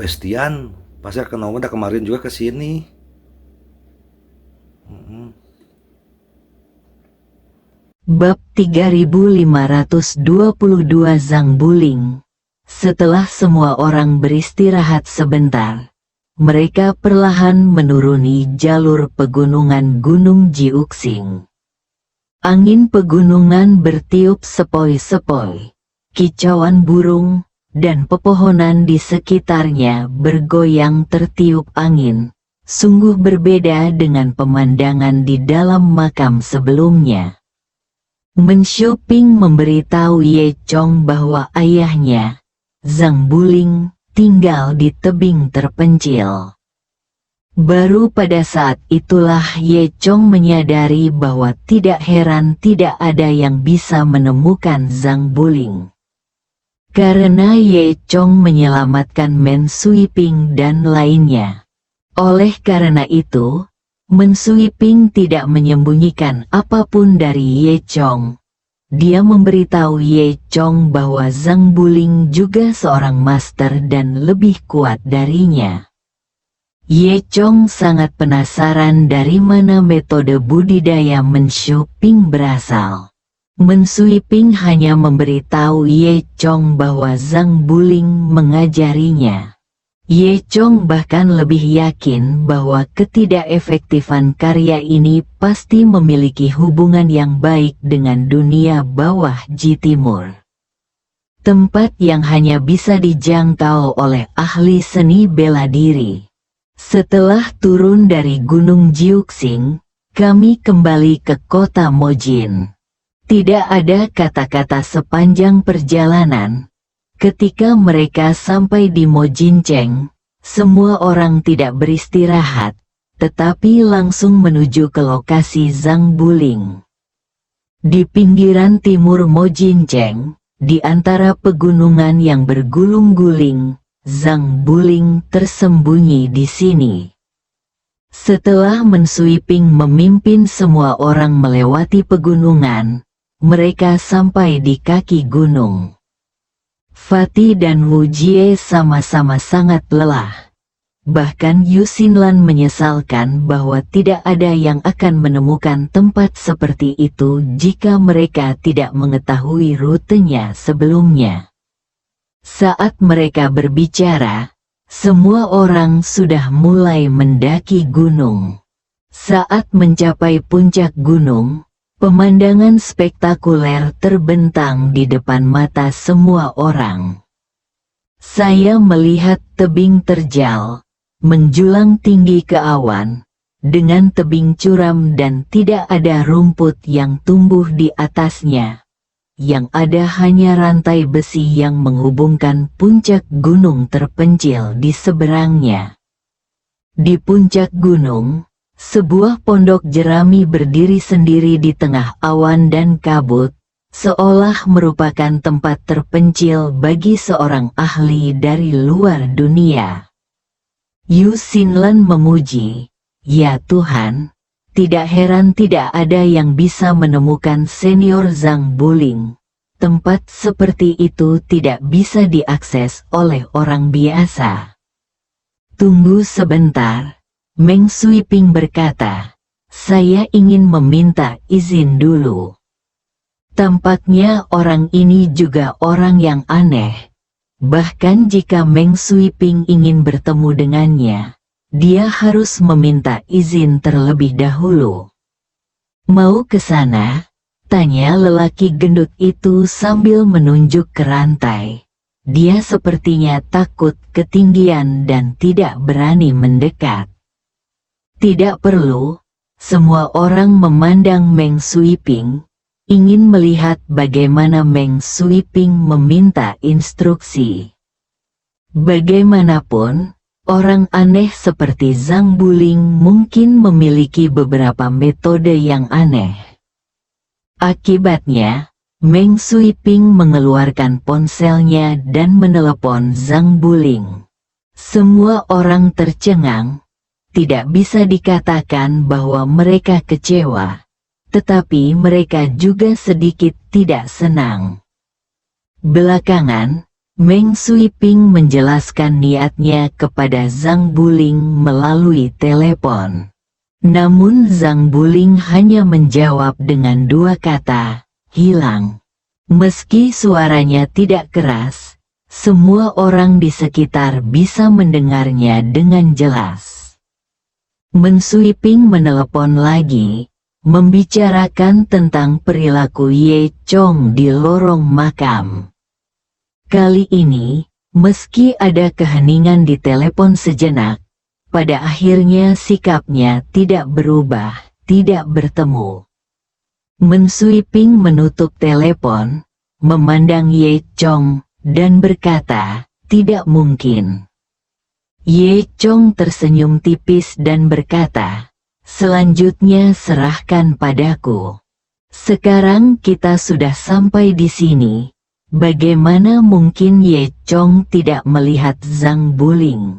Pestian, pasar kenapa udah kemarin juga ke sini. Bab 3522 Zhang Buling. Setelah semua orang beristirahat sebentar, mereka perlahan menuruni jalur pegunungan Gunung Jiuxing. Angin pegunungan bertiup sepoi-sepoi, kicauan burung, dan pepohonan di sekitarnya bergoyang tertiup angin, sungguh berbeda dengan pemandangan di dalam makam sebelumnya. Mensyuping memberitahu Ye Chong bahwa ayahnya, Zhang Buling, tinggal di tebing terpencil. Baru pada saat itulah Ye Chong menyadari bahwa tidak heran tidak ada yang bisa menemukan Zhang Buling. Karena Ye Chong menyelamatkan Men Suiping dan lainnya. Oleh karena itu, Men Suiping tidak menyembunyikan apapun dari Ye Chong. Dia memberitahu Ye Chong bahwa Zhang Buling juga seorang master dan lebih kuat darinya. Ye Chong sangat penasaran dari mana metode budidaya Men Suiping berasal. Men Suiping hanya memberitahu Ye Chong bahwa Zhang Buling mengajarinya. Ye Chong bahkan lebih yakin bahwa ketidakefektifan karya ini pasti memiliki hubungan yang baik dengan dunia bawah Ji Timur. Tempat yang hanya bisa dijangkau oleh ahli seni bela diri. Setelah turun dari Gunung Jiuxing, kami kembali ke kota Mojin. Tidak ada kata-kata sepanjang perjalanan. Ketika mereka sampai di Mojinceng, semua orang tidak beristirahat, tetapi langsung menuju ke lokasi Zhang Buling. Di pinggiran timur Mojinceng, di antara pegunungan yang bergulung-guling, Zhang Buling tersembunyi di sini. Setelah Men Suiping memimpin semua orang melewati pegunungan, mereka sampai di kaki gunung. Fatih dan Wu Jie sama-sama sangat lelah. Bahkan Yu Xinlan menyesalkan bahwa tidak ada yang akan menemukan tempat seperti itu jika mereka tidak mengetahui rutenya sebelumnya. Saat mereka berbicara, semua orang sudah mulai mendaki gunung. Saat mencapai puncak gunung, pemandangan spektakuler terbentang di depan mata semua orang. Saya melihat tebing terjal, menjulang tinggi ke awan, dengan tebing curam dan tidak ada rumput yang tumbuh di atasnya. Yang ada hanya rantai besi yang menghubungkan puncak gunung terpencil di seberangnya. Di puncak gunung, sebuah pondok jerami berdiri sendiri di tengah awan dan kabut, seolah merupakan tempat terpencil bagi seorang ahli dari luar dunia. Yu Xinlan memuji, "Ya Tuhan, tidak heran tidak ada yang bisa menemukan senior Zhang Buling. Tempat seperti itu tidak bisa diakses oleh orang biasa." "Tunggu sebentar," Meng Suiping berkata, "saya ingin meminta izin dulu." Tampaknya orang ini juga orang yang aneh. Bahkan jika Meng Suiping ingin bertemu dengannya, dia harus meminta izin terlebih dahulu. "Mau ke sana?" tanya lelaki gendut itu sambil menunjuk ke rantai. Dia sepertinya takut ketinggian dan tidak berani mendekat. "Tidak perlu." Semua orang memandang Meng Suiping, ingin melihat bagaimana Meng Suiping meminta instruksi. Bagaimanapun, orang aneh seperti Zhang Buling mungkin memiliki beberapa metode yang aneh. Akibatnya, Meng Suiping mengeluarkan ponselnya dan menelepon Zhang Buling. Semua orang tercengang. Tidak bisa dikatakan bahwa mereka kecewa, tetapi mereka juga sedikit tidak senang. Belakangan, Meng Suiping menjelaskan niatnya kepada Zhang Buling melalui telepon. Namun Zhang Buling hanya menjawab dengan dua kata, hilang. Meski suaranya tidak keras, semua orang di sekitar bisa mendengarnya dengan jelas. Meng Suiping menelepon lagi, membicarakan tentang perilaku Ye Chong di lorong makam. Kali ini, meski ada keheningan di telepon sejenak, pada akhirnya sikapnya tidak berubah, tidak bertemu. Meng Suiping menutup telepon, memandang Ye Chong, dan berkata, tidak mungkin. Ye Chong tersenyum tipis dan berkata, selanjutnya serahkan padaku. Sekarang kita sudah sampai di sini. Bagaimana mungkin Ye Chong tidak melihat Zhang Buling?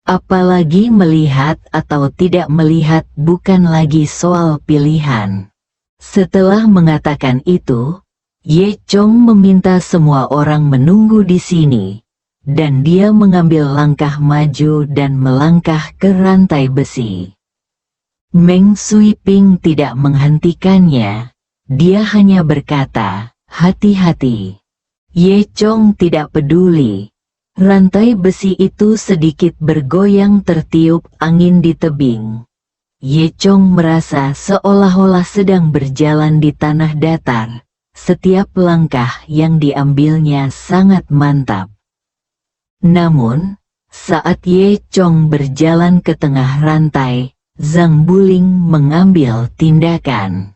Apalagi melihat atau tidak melihat bukan lagi soal pilihan. Setelah mengatakan itu, Ye Chong meminta semua orang menunggu di sini, dan dia mengambil langkah maju dan melangkah ke rantai besi. Meng Suiping tidak menghentikannya, dia hanya berkata, hati-hati. Ye Chong tidak peduli. Rantai besi itu sedikit bergoyang tertiup angin di tebing. Ye Chong merasa seolah-olah sedang berjalan di tanah datar. Setiap langkah yang diambilnya sangat mantap. Namun, saat Ye Chong berjalan ke tengah rantai, Zhang Buling mengambil tindakan.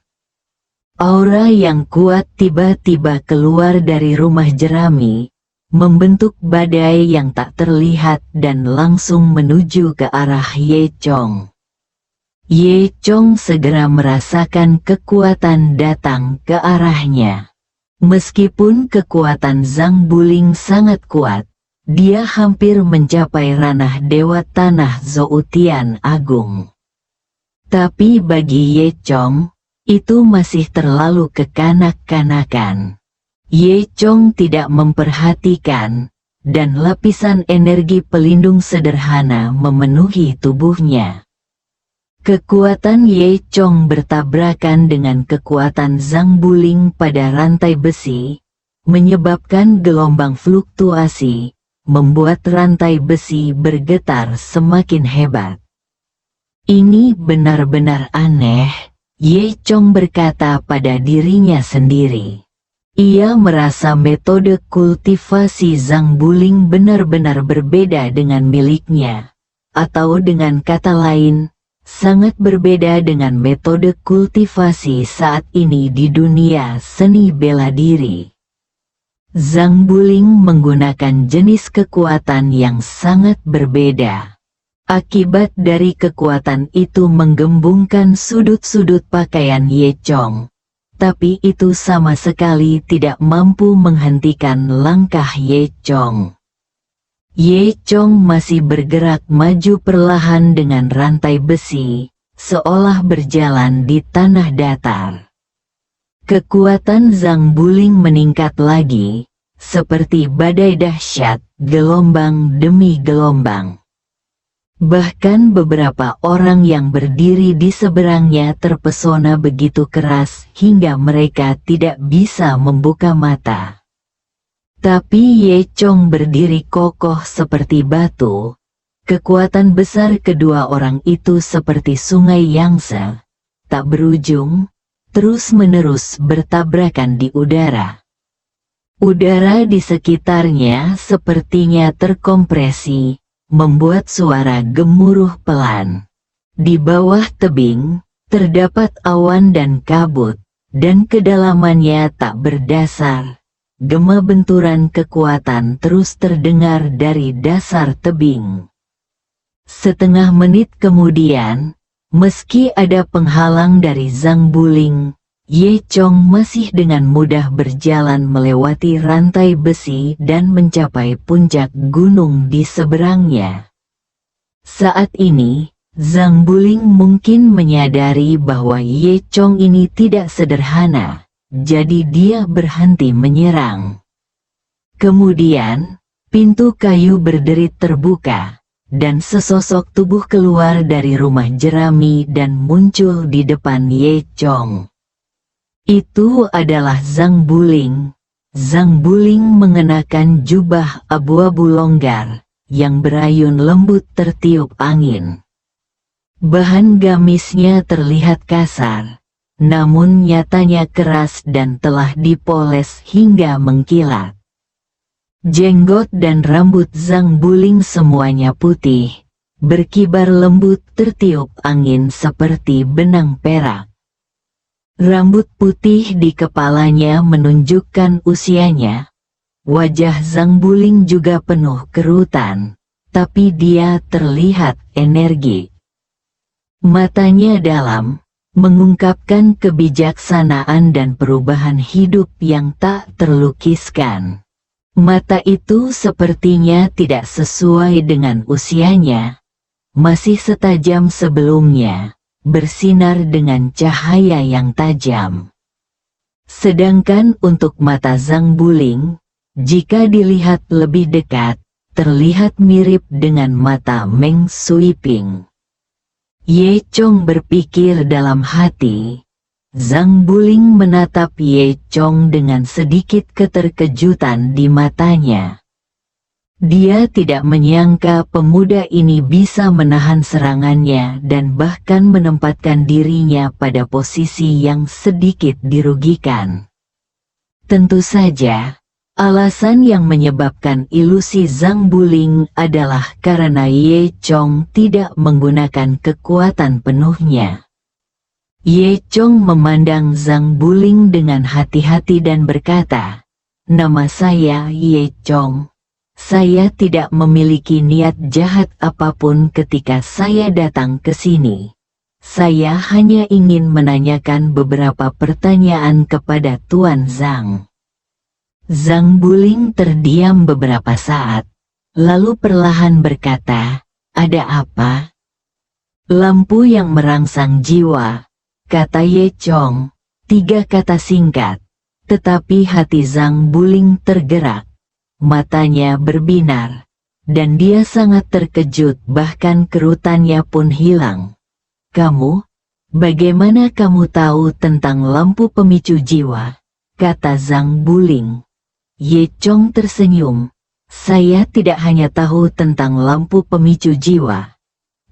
Aura yang kuat tiba-tiba keluar dari rumah jerami, membentuk badai yang tak terlihat dan langsung menuju ke arah Ye Chong. Ye Chong segera merasakan kekuatan datang ke arahnya. Meskipun kekuatan Zhang Buling sangat kuat, dia hampir mencapai ranah Dewa Tanah Zoutian Agung. Tapi bagi Ye Chong, itu masih terlalu kekanak-kanakan. Ye Chong tidak memperhatikan, dan lapisan energi pelindung sederhana memenuhi tubuhnya. Kekuatan Ye Chong bertabrakan dengan kekuatan Zhang Buling pada rantai besi, menyebabkan gelombang fluktuasi, membuat rantai besi bergetar semakin hebat. Ini benar-benar aneh, Ye Chong berkata pada dirinya sendiri. Ia merasa metode kultivasi Zhang Buling benar-benar berbeda dengan miliknya, atau dengan kata lain, sangat berbeda dengan metode kultivasi saat ini di dunia seni bela diri. Zhang Buling menggunakan jenis kekuatan yang sangat berbeda. Akibat dari kekuatan itu menggembungkan sudut-sudut pakaian Ye Chong, tapi itu sama sekali tidak mampu menghentikan langkah Ye Chong. Ye Chong masih bergerak maju perlahan dengan rantai besi, seolah berjalan di tanah datar. Kekuatan Zhang Buling meningkat lagi, seperti badai dahsyat, gelombang demi gelombang. Bahkan beberapa orang yang berdiri di seberangnya terpesona begitu keras hingga mereka tidak bisa membuka mata. Tapi Ye Chong berdiri kokoh seperti batu. Kekuatan besar kedua orang itu seperti sungai Yangtze, tak berujung, terus-menerus bertabrakan di udara. Udara di sekitarnya sepertinya terkompresi, membuat suara gemuruh pelan. Di bawah tebing, terdapat awan dan kabut, dan kedalamannya tak berdasar. Gema benturan kekuatan terus terdengar dari dasar tebing. Setengah menit kemudian, meski ada penghalang dari Zhang Buling, Ye Chong masih dengan mudah berjalan melewati rantai besi dan mencapai puncak gunung di seberangnya. Saat ini, Zhang Buling mungkin menyadari bahwa Ye Chong ini tidak sederhana, jadi dia berhenti menyerang. Kemudian, pintu kayu berderit terbuka, dan sesosok tubuh keluar dari rumah jerami dan muncul di depan Ye Chong. Itu adalah Zhang Buling. Zhang Buling mengenakan jubah abu-abu longgar, yang berayun lembut tertiup angin. Bahan gamisnya terlihat kasar, namun nyatanya keras dan telah dipoles hingga mengkilat. Jenggot dan rambut Zhang Buling semuanya putih, berkibar lembut tertiup angin seperti benang perak. Rambut putih di kepalanya menunjukkan usianya. Wajah Zhang Buling juga penuh kerutan, tapi dia terlihat energik. Matanya dalam, mengungkapkan kebijaksanaan dan perubahan hidup yang tak terlukiskan. Mata itu sepertinya tidak sesuai dengan usianya, masih setajam sebelumnya, bersinar dengan cahaya yang tajam. Sedangkan untuk mata Zhang Buling, jika dilihat lebih dekat, terlihat mirip dengan mata Meng Suiping. Ye Chong berpikir dalam hati. Zhang Buling menatap Ye Chong dengan sedikit keterkejutan di matanya. Dia tidak menyangka pemuda ini bisa menahan serangannya dan bahkan menempatkan dirinya pada posisi yang sedikit dirugikan. Tentu saja, alasan yang menyebabkan ilusi Zhang Buling adalah karena Ye Chong tidak menggunakan kekuatan penuhnya. Ye Chong memandang Zhang Buling dengan hati-hati dan berkata, "Nama saya Ye Chong. Saya tidak memiliki niat jahat apapun ketika saya datang ke sini. Saya hanya ingin menanyakan beberapa pertanyaan kepada Tuan Zhang." Zhang Buling terdiam beberapa saat, lalu perlahan berkata, "Ada apa?" "Lampu yang merangsang jiwa," kata Ye Chong, 3 kata singkat, tetapi hati Zhang Buling tergerak. Matanya berbinar, dan dia sangat terkejut bahkan kerutannya pun hilang. "Kamu? Bagaimana kamu tahu tentang lampu pemicu jiwa?" kata Zhang Buling. Ye Chong tersenyum. "Saya tidak hanya tahu tentang lampu pemicu jiwa,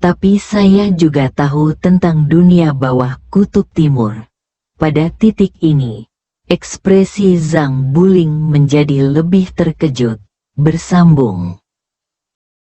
tapi saya juga tahu tentang dunia bawah kutub timur." Pada titik ini, ekspresi Zhang Buling menjadi lebih terkejut, bersambung.